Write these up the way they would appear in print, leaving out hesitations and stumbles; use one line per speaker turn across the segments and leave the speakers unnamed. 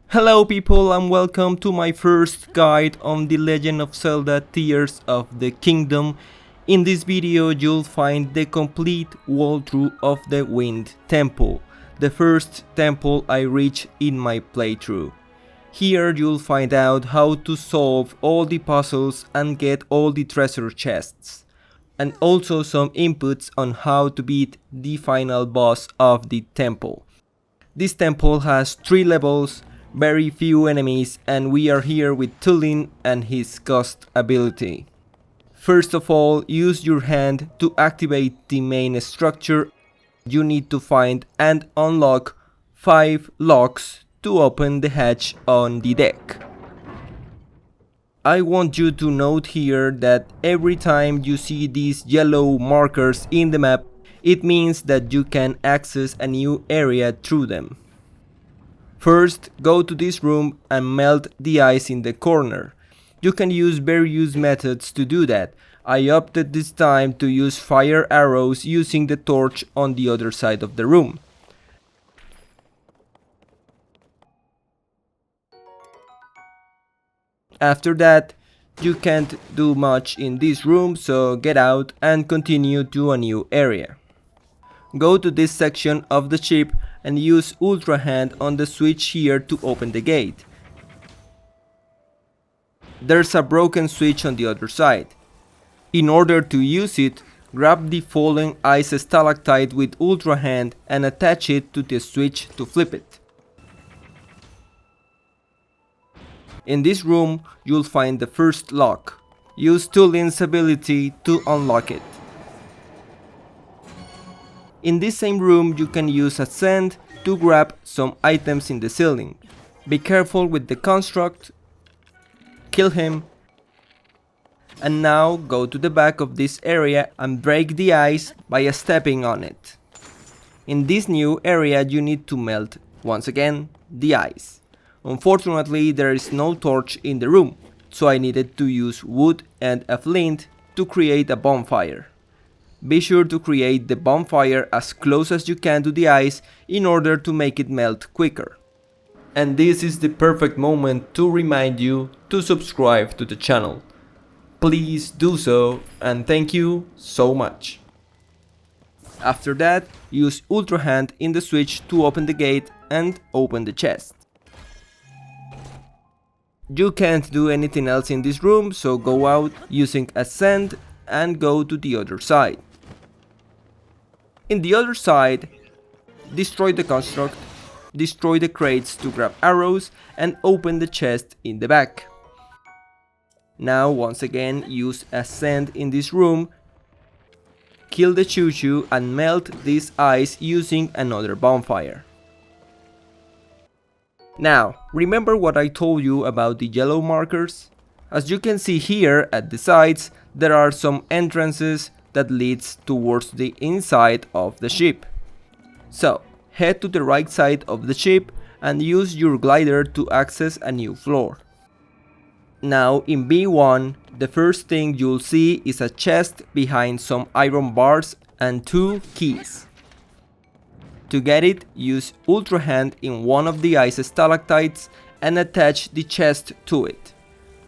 Hello people and welcome to my first guide on The Legend of Zelda Tears of the Kingdom. In this video you'll find the complete walkthrough of the Wind Temple, the first temple I reached in my playthrough. Here you'll find out how to solve all the puzzles and get all the treasure chests, and also some inputs on how to beat the final boss of the temple. This temple has 3 levels, very few enemies, and we are here with Tulin and his ghost ability. First of all, use your hand to activate the main structure. You need to find and unlock 5 locks to open the hatch on the deck. I want you to note here that every time you see these yellow markers in the map, it means that you can access a new area through them. First, go to this room and melt the ice in the corner. You can use various methods to do that. I opted this time to use fire arrows using the torch on the other side of the room. After that, you can't do much in this room, so get out and continue to a new area. Go to this section of the ship and use Ultra Hand on the switch here to open the gate. There's a broken switch on the other side. In order to use it, grab the falling ice stalactite with Ultra Hand and attach it to the switch to flip it. In this room, you'll find the first lock. Use Tulin's ability to unlock it. In this same room, you can use Ascend to grab some items in the ceiling. Be careful with the construct, kill him, and now go to the back of this area and break the ice by stepping on it. In this new area you need to melt, once again, the ice. Unfortunately, there is no torch in the room, so I needed to use wood and a flint to create a bonfire. Be sure to create the bonfire as close as you can to the ice in order to make it melt quicker. And this is the perfect moment to remind you to subscribe to the channel. Please do so, and thank you so much. After that, use Ultra Hand in the switch to open the gate and open the chest. You can't do anything else in this room, so go out using Ascend and go to the other side. In the other side, destroy the construct, destroy the crates to grab arrows, and open the chest in the back. Now once again use Ascend in this room, kill the choo-choo and melt this ice using another bonfire. Now, remember what I told you about the yellow markers? As you can see here at the sides, there are some entrances that leads towards the inside of the ship. So, head to the right side of the ship and use your glider to access a new floor. Now in B1, the first thing you'll see is a chest behind some iron bars and 2 keys. To get it, use Ultra Hand in one of the ice stalactites and attach the chest to it.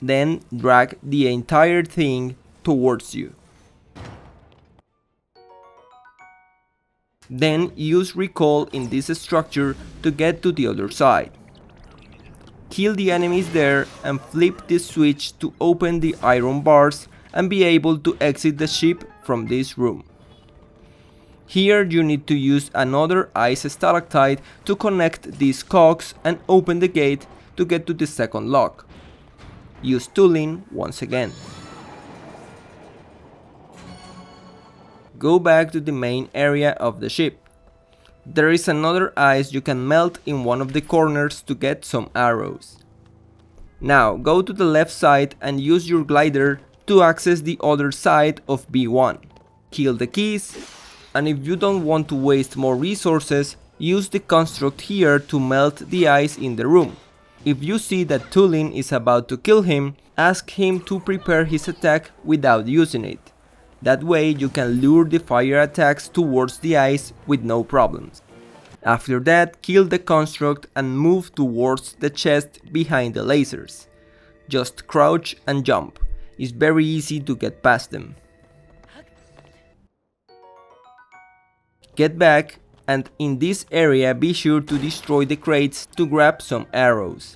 Then drag the entire thing towards you. Then use Recall in this structure to get to the other side. Kill the enemies there and flip the switch to open the iron bars and be able to exit the ship from this room. Here you need to use another ice stalactite to connect these cogs and open the gate to get to the second lock. Use Tulin once again. Go back to the main area of the ship. There is another ice you can melt in one of the corners to get some arrows. Now go to the left side and use your glider to access the other side of B1. Kill the keys, and if you don't want to waste more resources, use the construct here to melt the ice in the room. If you see that Tulin is about to kill him, ask him to prepare his attack without using it. That way you can lure the fire attacks towards the ice with no problems. After that, kill the construct and move towards the chest behind the lasers. Just crouch and jump. It's very easy to get past them. Get back, and in this area be sure to destroy the crates to grab some arrows.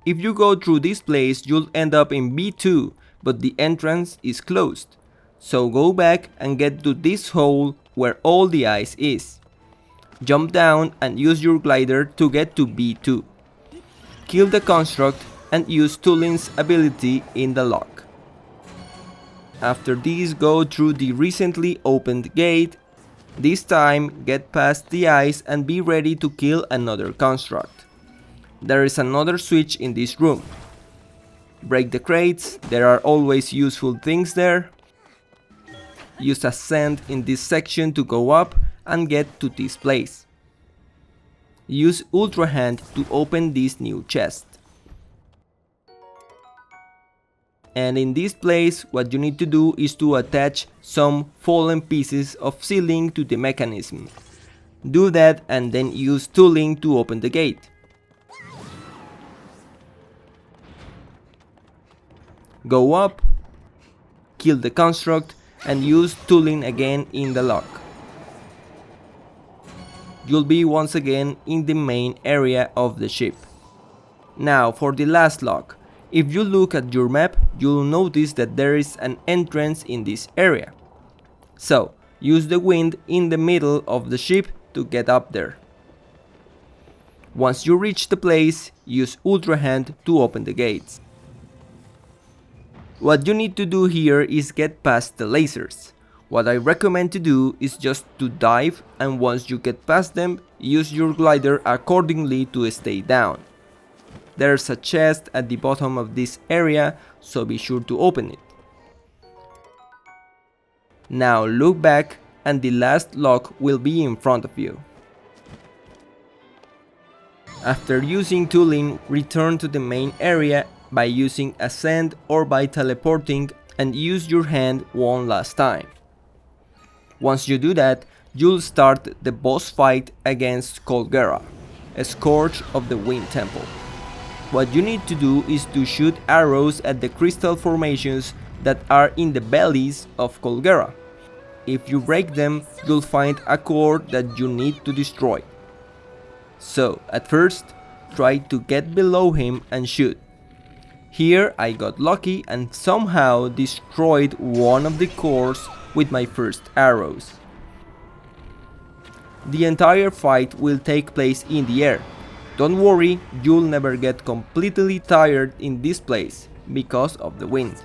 If you go through this place, you'll end up in B2, but the entrance is closed. So go back and get to this hole where all the ice is. Jump down and use your glider to get to B2. Kill the construct and use Tulin's ability in the lock. After this, go through the recently opened gate. This time, get past the ice and be ready to kill another construct. There is another switch in this room. Break the crates, there are always useful things there. Use Ascend in this section to go up and get to this place. Use Ultra Hand to open this new chest. And in this place, what you need to do is to attach some fallen pieces of ceiling to the mechanism. Do that and then use Tooling to open the gate. Go up, kill the construct and use Tooling again in the lock. You'll be once again in the main area of the ship. Now for the last lock. If you look at your map, you'll notice that there is an entrance in this area. So, use the wind in the middle of the ship to get up there. Once you reach the place, use Ultra Hand to open the gates. What you need to do here is get past the lasers. What I recommend to do is just to dive, and once you get past them, use your glider accordingly to stay down. There's a chest at the bottom of this area, so be sure to open it. Now look back and the last lock will be in front of you. After using Tooling, return to the main area by using Ascend or by teleporting and use your hand one last time. Once you do that, you'll start the boss fight against Colgera, a Scourge of the Wind Temple. What you need to do is to shoot arrows at the crystal formations that are in the bellies of Colgera. If you break them, you'll find a core that you need to destroy. So, at first, try to get below him and shoot. Here I got lucky and somehow destroyed one of the cores with my first arrows. The entire fight will take place in the air. Don't worry, you'll never get completely tired in this place because of the wind.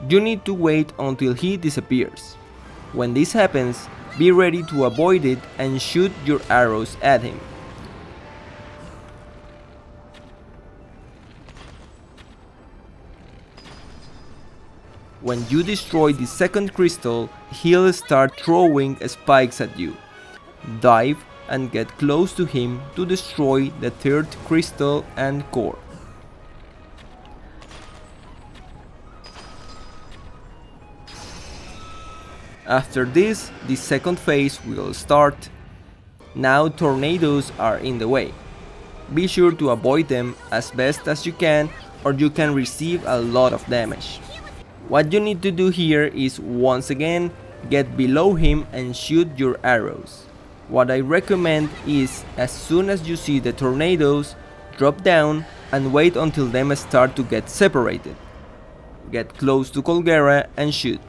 You need to wait until he disappears. When this happens, be ready to avoid it and shoot your arrows at him. When you destroy the second crystal, he'll start throwing spikes at you. Dive and get close to him to destroy the third crystal and core. After this, the second phase will start. Now tornadoes are in the way. Be sure to avoid them as best as you can, or you can receive a lot of damage. What you need to do here is once again get below him and shoot your arrows. What I recommend is as soon as you see the tornadoes, drop down and wait until them start to get separated. Get close to Colgera and shoot.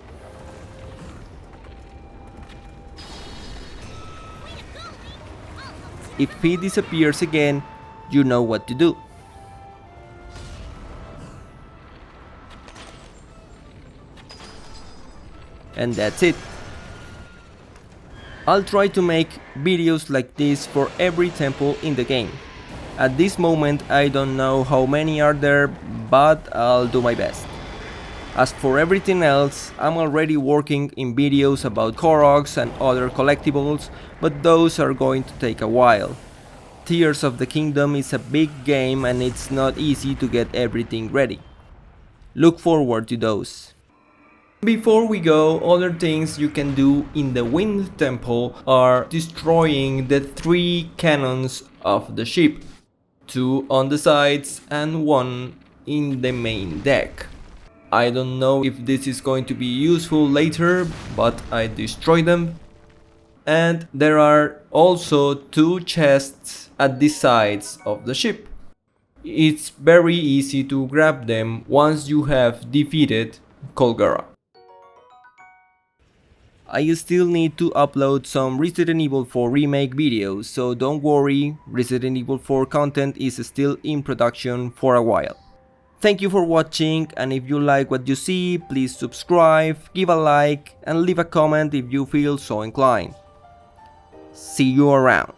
If he disappears again, you know what to do. And that's it. I'll try to make videos like this for every temple in the game. At this moment I don't know how many are there, but I'll do my best. As for everything else, I'm already working in videos about koroks and other collectibles, but those are going to take a while. Tears of the Kingdom is a big game and it's not easy to get everything ready. Look forward to those. Before we go, other things you can do in the Wind Temple are destroying the 3 cannons of the ship, 2 on the sides and 1 in the main deck. I don't know if this is going to be useful later, but I destroyed them. And there are also 2 chests at the sides of the ship. It's very easy to grab them once you have defeated Kolgara. I still need to upload some Resident Evil 4 remake videos, so don't worry, Resident Evil 4 content is still in production for a while. Thank you for watching, and if you like what you see, please subscribe, give a like and leave a comment if you feel so inclined. See you around.